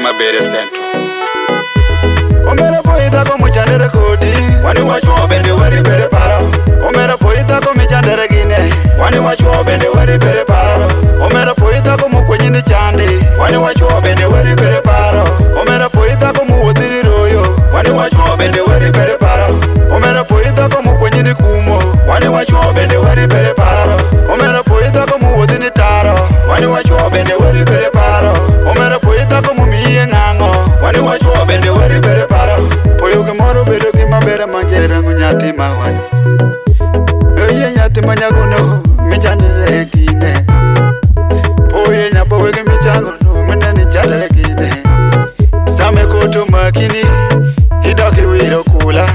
gima bere centro. Omera poida como chandere kodi, wani wacho bende wari bere paro. Omera poida como chandere gine, wani wacho bende wari bere paro. Omera poida como kwenyini chandi, wani wacho bende wari bere paro. Omera poida como wodiri royo, wani wacho bende wari bere paro. Omera poida como kwenyini kumo, wani wacho bende wari bere paro. Omera poida como wodini taro, wani wacho bende wari bere paro. Omera poida como miye ngango, wani wacho bende wari bere paro. Poyo gimoro bedo gima bere manjera ngunyati mawani. Oye nyati manyaguno michandere gine. Oye nyapo wege michango meneni chandere gine. Same koto makini hidoki wiro kula.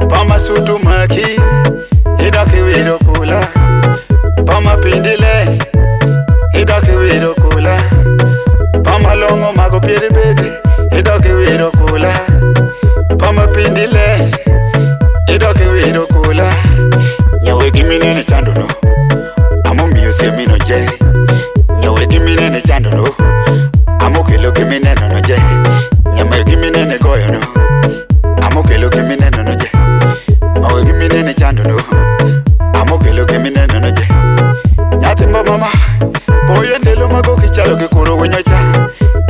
Pama sutu maki hidoki wiro kula. Pama pindile hidoki wiro kula. Pama longo mago pieri bedi hidoki wiro kula. Pama pindile hidoki wiro kula. Nyawe gimine chando no amo miyo semino jeri. Nyawe gimine chando no amo kelo gimine no je. Nyawe gimine goyo no amo kelo gimine no je. Nyawe gimine chando no amo kelo gimine no je. Nyate mama poye ndelo mago kichalo ke kuro wenyocha.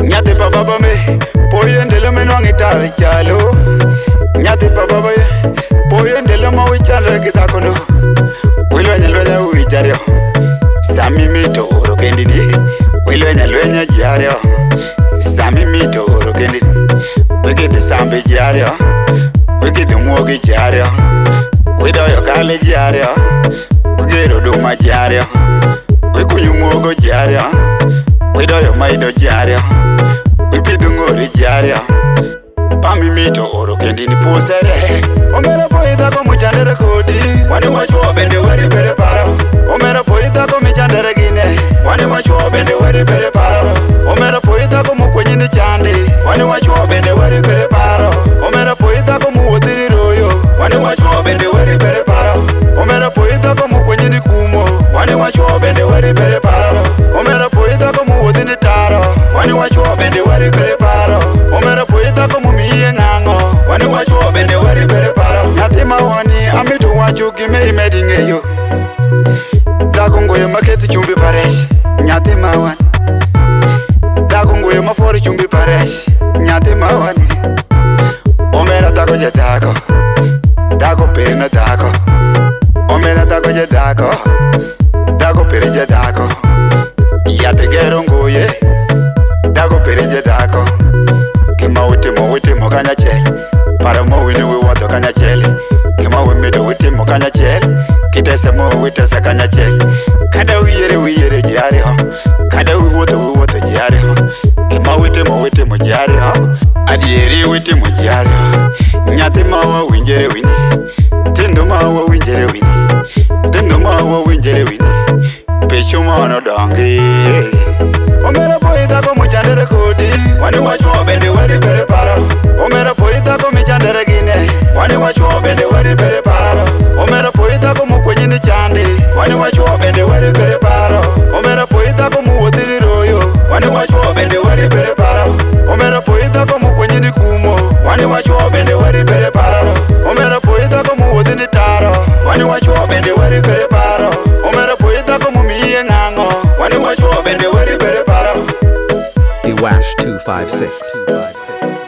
Nyate baba me poye ndelo menwangi tari chalo. Nyate baba poye ndelo mawichandre kitakono. Wilwenya uwichario Sami mito oro kendini. Wilwenya jiario Sami mito oro kendini. Wikiti sambi jiario Wikiti muogi jiario Widoyo kali jiario Wigero duma jiario Wikunyu muogo jiario Widoyo maido jiario Wipidu ngori jiario Pami mito oro kendini pusere. Omera poida como chandere kodi, wani wacho bende wari bere paro. Omera poida como chandere gine, wani wacho bende wari bere paro. Omera poida como kwenyini chandi, wani wacho bende wari bere paro. Omera poida como wodiri royo, wani wacho bende wari bere paro. Omera poida como kwenyini kumo, wani wacho bende wari bere paro. Omera poida como wodini taro, wani wacho bende wari bere paro. Omera poida como miye ngango, wani wacho bende wari bere paro. Nyati mawani amitu wacho gime imedinge yo. Dako ngoye maketi chumbi paresh. Nyati mawani Dako ngoye mafori chumbi paresh. Nyati mawani Omera dako je dako Dako peri na dako. Omera dako je dako Dako peri je dako. Yate gero ngoye Dako peri je dako. Kima witimo kanya chel. Para mo wini wiwato kanya chel. Kima wimido witimo kanya chel. Kitese mo witese kanya chel. Kada wiyere jiari ho. Kada wiwoto jiari ho. Kima witimo jiari ho. Adieri witimo jiari ho. Nyati mawa winjere wini. Tindo mawa winjere wini. Tindo mawa winjere wini. Pecho mano dongi. Omera poida como chandere kodi, wani wacho bende wari bere paro. Omera poida como chandere gine, wani wacho bende wari bere paro. Omera poida como kwenyini chandi, wani wacho bende wari bere paro. Omera poida como wodiri royo, wani wacho bende wari bere paro. Omera poida como kwenyini kumo, wani wacho bende wari bere paro. Omera poida como wodini taro, wani wacho bende wari bere paro. Omera poida como miye ngango, wani wacho bende wari bere paro. Dwash 256.